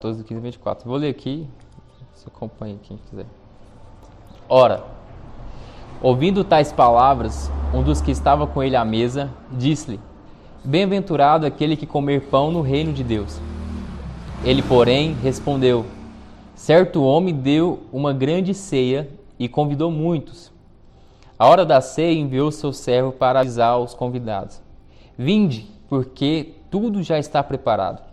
12, 15, 24. Vou ler aqui, você acompanha quem quiser. Ora, ouvindo tais palavras, um dos que estava com ele à mesa, disse-lhe: Bem-aventurado aquele que comer pão no reino de Deus. Ele, porém, respondeu: Certo homem deu uma grande ceia e convidou muitos. À hora da ceia enviou seu servo para avisar os convidados: Vinde, porque tudo já está preparado.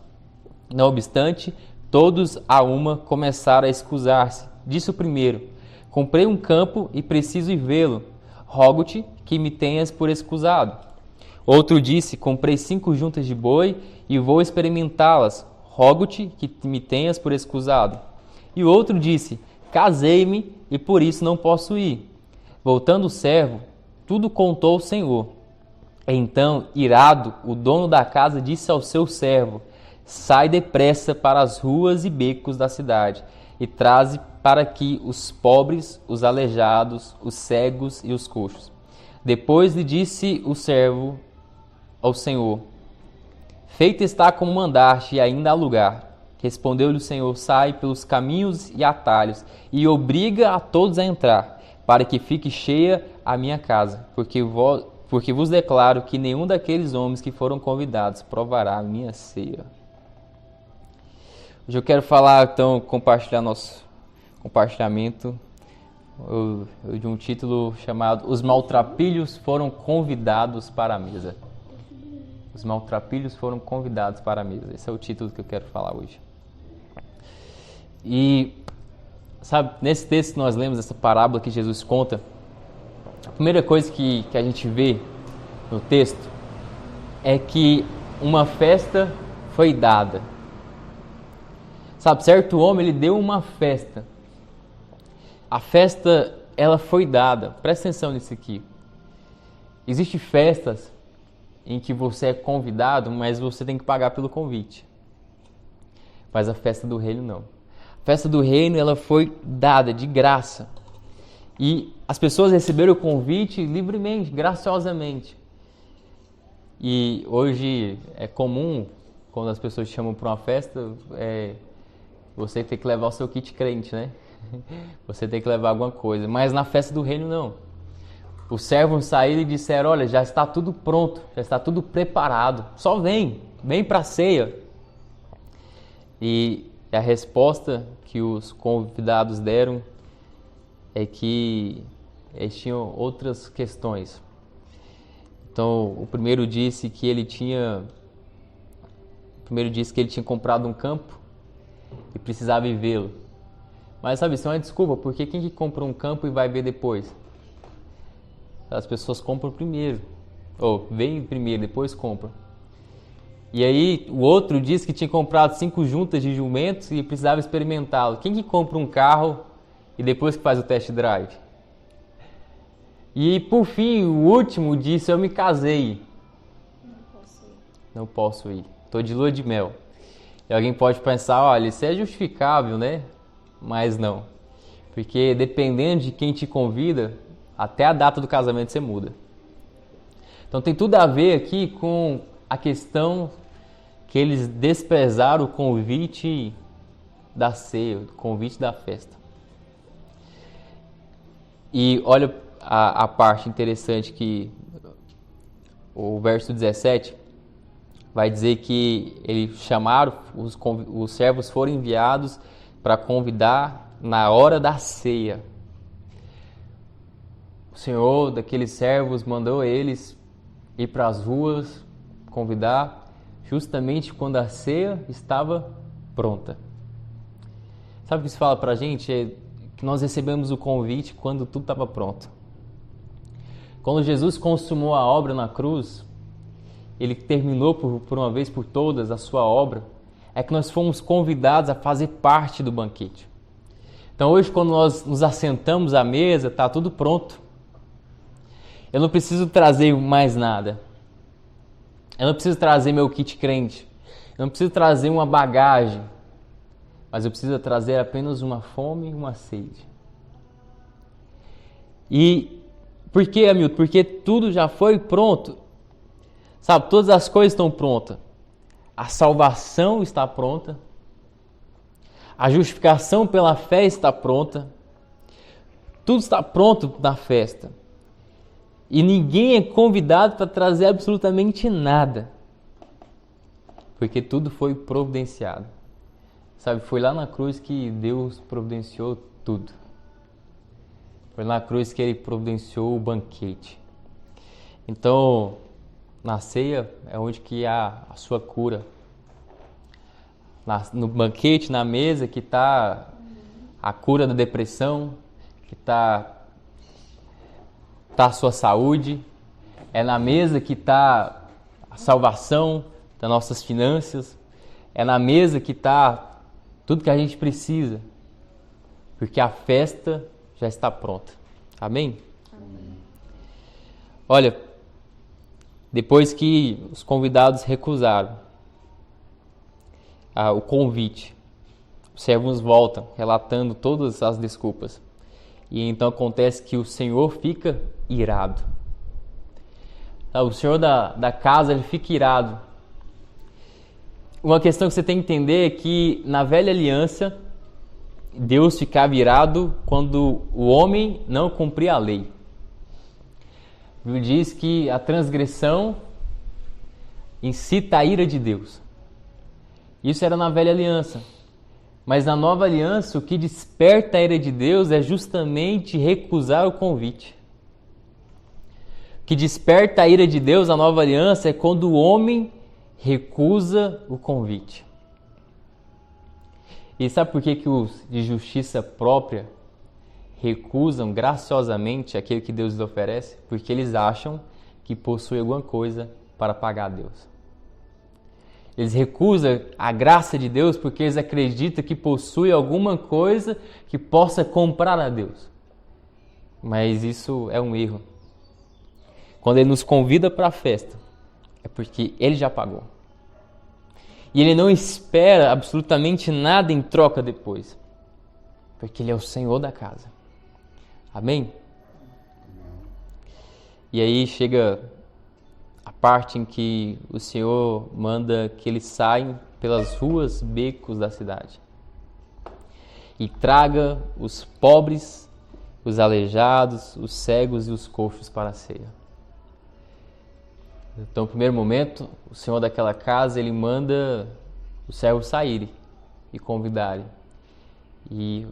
Não obstante, todos a uma começaram a escusar-se. Disse o primeiro: Comprei um campo e preciso ir vê-lo. Rogo-te que me tenhas por escusado. Outro disse: Comprei 5 juntas de boi e vou experimentá-las. Rogo-te que me tenhas por escusado. E o outro disse: Casei-me e por isso não posso ir. Voltando o servo, tudo contou ao Senhor. Então, irado, o dono da casa disse ao seu servo: Sai depressa para as ruas e becos da cidade e traze para aqui os pobres, os aleijados, os cegos e os coxos. Depois lhe disse o servo ao Senhor: Feito está como mandaste, e ainda há lugar. Respondeu-lhe o Senhor: Sai pelos caminhos e atalhos, e obriga a todos a entrar, para que fique cheia a minha casa, porque vos declaro que nenhum daqueles homens que foram convidados provará a minha ceia. Hoje eu quero falar, então, compartilhar nosso compartilhamento de um título chamado Os Maltrapilhos foram convidados para a mesa. Os maltrapilhos foram convidados para a mesa. Esse é o título que eu quero falar hoje. E, sabe, nesse texto que nós lemos, essa parábola que Jesus conta, a primeira coisa que a gente vê no texto é que uma festa foi dada. Sabe, certo homem, ele deu uma festa. A festa, ela foi dada. Presta atenção nisso aqui. Existem festas em que você é convidado, mas você tem que pagar pelo convite. Mas a festa do reino não. A festa do reino, ela foi dada de graça. E as pessoas receberam o convite livremente, graciosamente. E hoje é comum, quando as pessoas te chamam para uma festa, você tem que levar o seu kit crente, né? Você tem que levar alguma coisa. Mas na festa do reino, não. Os servos saíram e disseram: Olha, já está tudo pronto, já está tudo preparado. Só vem para a ceia. E a resposta que os convidados deram é que eles tinham outras questões. Então, o primeiro disse que ele tinha comprado um campo e precisava ir vê-lo. Mas sabe, isso é uma desculpa, porque quem que compra um campo e vai ver depois? As pessoas compram primeiro, ou vêm primeiro, depois compram. E aí o outro disse que tinha comprado 5 juntas de jumentos e precisava experimentá-lo. Quem que compra um carro e depois que faz o test drive? E por fim, o último disse: Eu me casei. Não posso ir. Estou de lua de mel. E alguém pode pensar: olha, isso é justificável, né? Mas não. Porque dependendo de quem te convida, até a data do casamento você muda. Então tem tudo a ver aqui com a questão que eles desprezaram o convite da ceia, o convite da festa. E olha a parte interessante que o verso 17 vai dizer que eles chamaram, os servos foram enviados para convidar na hora da ceia. O Senhor daqueles servos mandou eles ir para as ruas convidar justamente quando a ceia estava pronta. Sabe o que isso fala para a gente? É que nós recebemos o convite quando tudo estava pronto. Quando Jesus consumou a obra na cruz, Ele terminou por uma vez por todas a sua obra, é que nós fomos convidados a fazer parte do banquete. Então hoje, quando nós nos assentamos à mesa, está tudo pronto. Eu não preciso trazer mais nada. Eu não preciso trazer meu kit crente. Eu não preciso trazer uma bagagem. Mas eu preciso trazer apenas uma fome e uma sede. E por que, Hamilton? Porque tudo já foi pronto. Sabe, todas as coisas estão prontas. A salvação está pronta. A justificação pela fé está pronta. Tudo está pronto na festa. E ninguém é convidado para trazer absolutamente nada. Porque tudo foi providenciado. Sabe, foi lá na cruz que Deus providenciou tudo. Foi na cruz que Ele providenciou o banquete. Então, na ceia é onde que há a sua cura. No banquete, na mesa, que está a cura da depressão, que está a sua saúde. É na mesa que está a salvação das nossas finanças. É na mesa que está tudo que a gente precisa. Porque a festa já está pronta. Amém? Amém. Olha, depois que os convidados recusaram o convite, os servos voltam, relatando todas as desculpas. E então acontece que o Senhor fica irado. O Senhor da casa, ele fica irado. Uma questão que você tem que entender é que na velha aliança, Deus ficava irado quando o homem não cumpria a lei. A Bíblia diz que a transgressão incita a ira de Deus. Isso era na velha aliança. Mas na nova aliança, o que desperta a ira de Deus é justamente recusar o convite. O que desperta a ira de Deus na nova aliança é quando o homem recusa o convite. E sabe por que os de justiça própria recusam graciosamente aquilo que Deus lhes oferece? Porque eles acham que possuem alguma coisa para pagar a Deus. Eles recusam a graça de Deus porque eles acreditam que possuem alguma coisa que possa comprar a Deus. Mas isso é um erro. Quando Ele nos convida para a festa, é porque Ele já pagou. E Ele não espera absolutamente nada em troca depois. Porque Ele é o Senhor da casa. Amém? E aí chega a parte em que o Senhor manda que eles saiam pelas ruas, becos da cidade. E traga os pobres, os aleijados, os cegos e os coxos para a ceia. Então, no primeiro momento, o Senhor daquela casa, ele manda os servos saírem e convidarem. E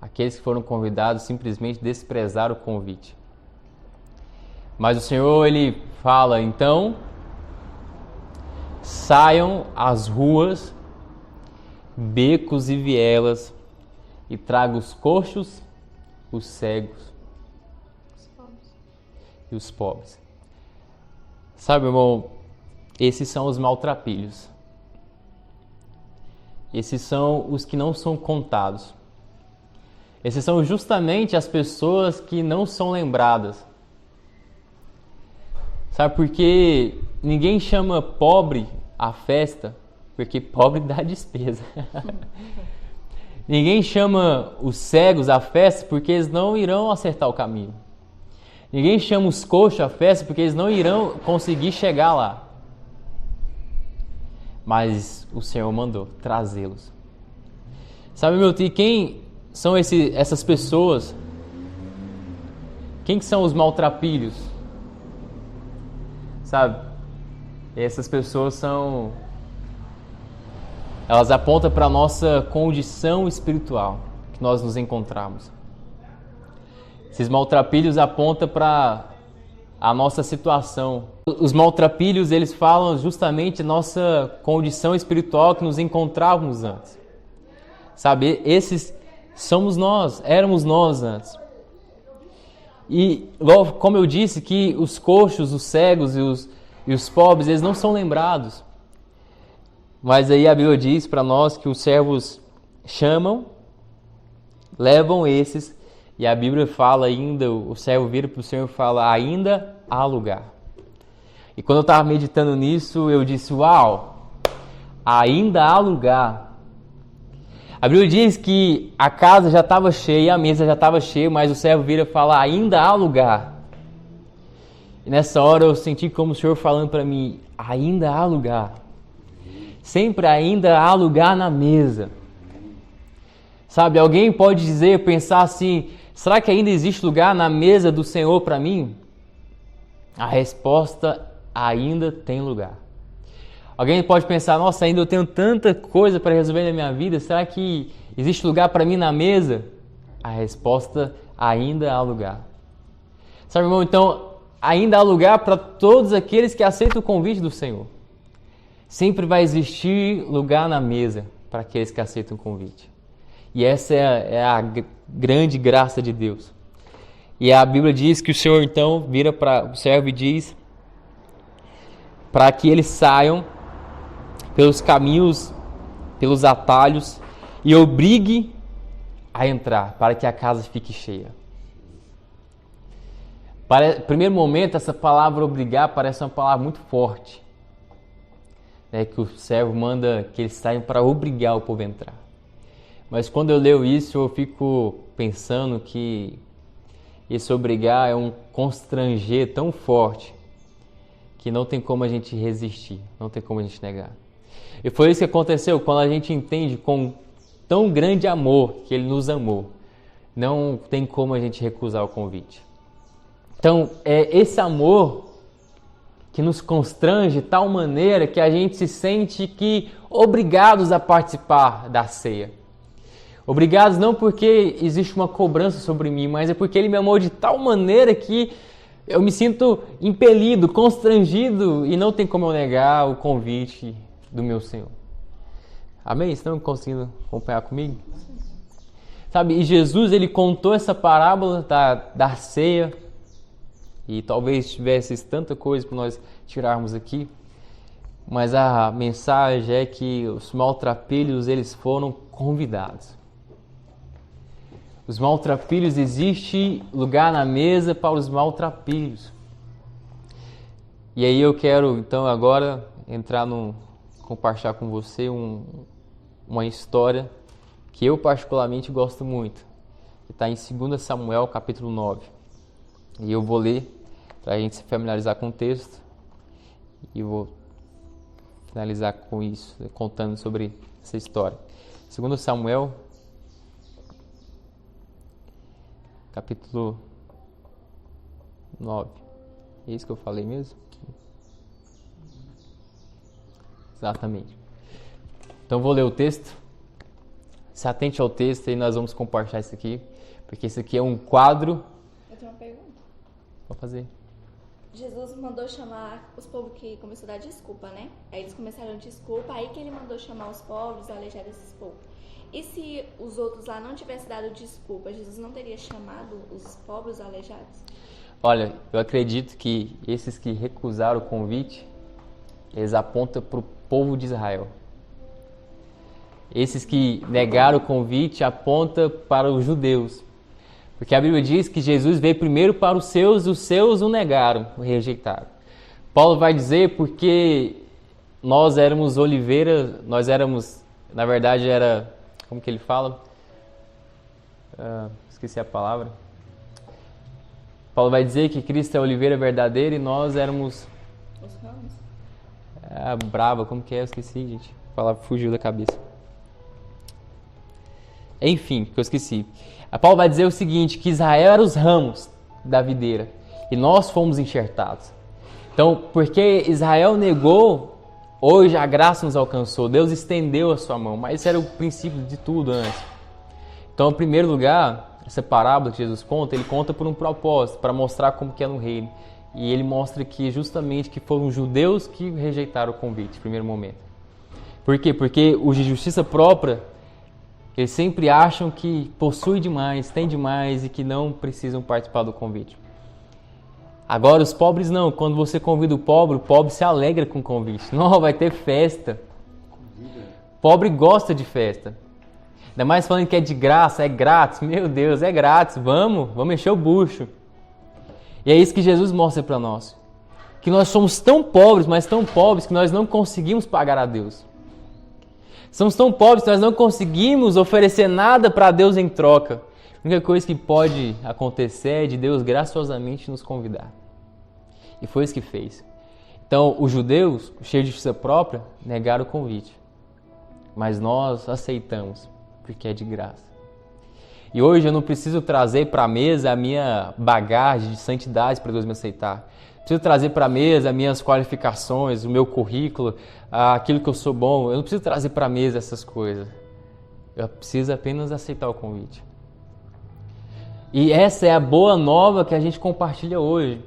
aqueles que foram convidados simplesmente desprezaram o convite. Mas o Senhor, ele fala, então, saiam às ruas, becos e vielas e tragam os coxos, os cegos e os pobres. Sabe, irmão, esses são os maltrapilhos. Esses são os que não são contados. Esses são justamente as pessoas que não são lembradas. Sabe, porque ninguém chama pobre à festa, porque pobre dá despesa. Ninguém chama os cegos à festa, porque eles não irão acertar o caminho. Ninguém chama os coxos à festa, porque eles não irão conseguir chegar lá. Mas o Senhor mandou trazê-los. Sabe, meu tio, quem são essas pessoas? Quem que são os maltrapilhos? Sabe? Essas pessoas elas apontam para a nossa condição espiritual que nós nos encontramos. Esses maltrapilhos apontam para a nossa situação. Os maltrapilhos, eles falam justamente nossa condição espiritual que nos encontrávamos antes. Sabe, esses somos nós, éramos nós antes. E, como eu disse, que os coxos, os cegos e os pobres, eles não são lembrados. Mas aí a Bíblia diz para nós que os servos chamam, levam esses, e a Bíblia fala ainda, o servo vira para o Senhor e fala, ainda há lugar. E quando eu estava meditando nisso, eu disse, uau, ainda há lugar. A Bíblia diz que a casa já estava cheia, a mesa já estava cheia, mas o servo vira e fala, ainda há lugar. E nessa hora eu senti como o Senhor falando para mim, ainda há lugar. Sempre ainda há lugar na mesa. Sabe, alguém pode dizer, pensar assim, será que ainda existe lugar na mesa do Senhor para mim? A resposta, ainda tem lugar. Alguém pode pensar, nossa, ainda eu tenho tanta coisa para resolver na minha vida, será que existe lugar para mim na mesa? A resposta, ainda há lugar. Sabe, irmão, então, ainda há lugar para todos aqueles que aceitam o convite do Senhor. Sempre vai existir lugar na mesa para aqueles que aceitam o convite. E essa é a grande graça de Deus. E a Bíblia diz que o Senhor, então, vira para o servo e diz para que eles saiam pelos caminhos, pelos atalhos e obrigue a entrar, para que a casa fique cheia. Para primeiro momento, essa palavra obrigar parece uma palavra muito forte. Que o servo manda que eles saiam para obrigar o povo a entrar. Mas quando eu leio isso, eu fico pensando que esse obrigar é um constranger tão forte que não tem como a gente resistir, não tem como a gente negar. E foi isso que aconteceu quando a gente entende com tão grande amor que Ele nos amou. Não tem como a gente recusar o convite. Então, é esse amor que nos constrange de tal maneira que a gente se sente que obrigados a participar da ceia. Obrigados não porque existe uma cobrança sobre mim, mas é porque Ele me amou de tal maneira que eu me sinto impelido, constrangido e não tem como eu negar o convite do meu Senhor. Amém? Estão conseguindo acompanhar comigo? Sabe, e Jesus, Ele contou essa parábola da ceia e talvez tivesse tanta coisa para nós tirarmos aqui, mas a mensagem é que os maltrapilhos, eles foram convidados. Os maltrapilhos, existe lugar na mesa para os maltrapilhos. E aí eu quero, então, agora compartilhar com você uma história que eu particularmente gosto muito, que está em 2 Samuel, capítulo 9. E eu vou ler para a gente se familiarizar com o texto e vou finalizar com isso, contando sobre essa história. 2 Samuel, capítulo 9. É isso que eu falei mesmo? Exatamente. Então vou ler o texto. Se atente ao texto e nós vamos compartilhar isso aqui, porque isso aqui é um quadro. Eu tenho uma pergunta. Vou fazer. Jesus mandou chamar os povos que começou a dar desculpa, né? Aí eles começaram a desculpa, aí que ele mandou chamar os povos, alejar esses povos. E se os outros lá não tivessem dado desculpa, Jesus não teria chamado os povos aleijados? Olha, eu acredito que esses que recusaram o convite, eles apontam para o povo de Israel. Esses que negaram o convite apontam para os judeus. Porque a Bíblia diz que Jesus veio primeiro para os seus o negaram, o rejeitaram. Paulo vai dizer porque nós éramos oliveira, na verdade como que ele fala? Esqueci a palavra. Paulo vai dizer que Cristo é a oliveira verdadeira e nós éramos... Os ramos? Brava, como que é? Eu esqueci, gente. A palavra fugiu da cabeça. Enfim, que eu esqueci. A Paulo vai dizer o seguinte, que Israel era os ramos da videira e nós fomos enxertados. Então, porque Israel negou, hoje a graça nos alcançou. Deus estendeu a sua mão, mas isso era o princípio de tudo antes. Então, em primeiro lugar, essa parábola que Jesus conta, ele conta por um propósito, para mostrar como que é no reino. E ele mostra que justamente que foram os judeus que rejeitaram o convite, no primeiro momento. Por quê? Porque os de justiça própria, eles sempre acham que possuem demais, têm demais e que não precisam participar do convite. Agora, os pobres não. Quando você convida o pobre se alegra com o convite. Não, vai ter festa. Pobre gosta de festa. Ainda mais falando que é de graça, é grátis. Meu Deus, é grátis. Vamos encher o bucho. E é isso que Jesus mostra para nós. Que nós somos tão pobres, mas tão pobres que nós não conseguimos pagar a Deus. Somos tão pobres que nós não conseguimos oferecer nada para Deus em troca. A única coisa que pode acontecer é de Deus graciosamente nos convidar. E foi isso que fez. Então, os judeus, cheios de justiça própria, negaram o convite. Mas nós aceitamos, porque é de graça. E hoje eu não preciso trazer para a mesa a minha bagagem de santidade para Deus me aceitar. Preciso trazer para a mesa as minhas qualificações, o meu currículo, aquilo que eu sou bom. Eu não preciso trazer para a mesa essas coisas. Eu preciso apenas aceitar o convite. E essa é a boa nova que a gente compartilha hoje.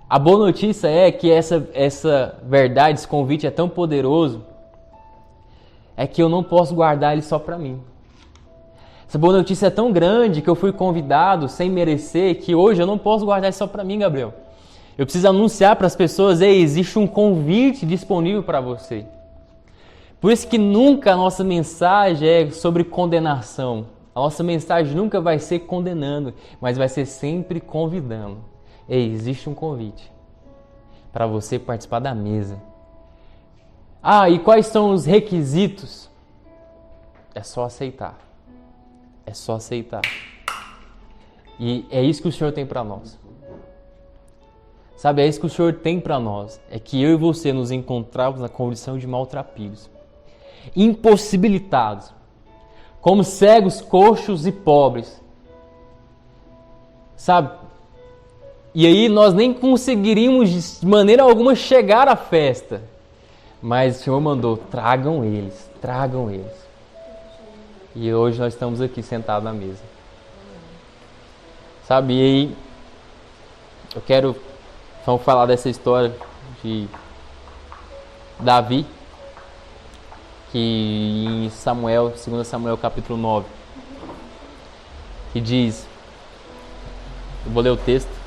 A boa notícia é que essa verdade, esse convite é tão poderoso, é que eu não posso guardar ele só para mim. Essa boa notícia é tão grande que eu fui convidado sem merecer, que hoje eu não posso guardar isso só para mim, Gabriel. Eu preciso anunciar para as pessoas, ei, existe um convite disponível para você. Por isso que nunca a nossa mensagem é sobre condenação. A nossa mensagem nunca vai ser condenando, mas vai ser sempre convidando. Ei, existe um convite para você participar da mesa. E quais são os requisitos? É só aceitar. É só aceitar. E é isso que o Senhor tem para nós. Sabe, é isso que o Senhor tem para nós. É que eu e você nos encontramos na condição de maltrapilhos. Impossibilitados. Como cegos, coxos e pobres. Sabe? E aí nós nem conseguiríamos de maneira alguma chegar à festa. Mas o Senhor mandou, tragam eles, tragam eles. E hoje nós estamos aqui sentados na mesa. Sabe, e aí vamos falar dessa história de Davi, que em 2 Samuel capítulo 9, que diz, eu vou ler o texto,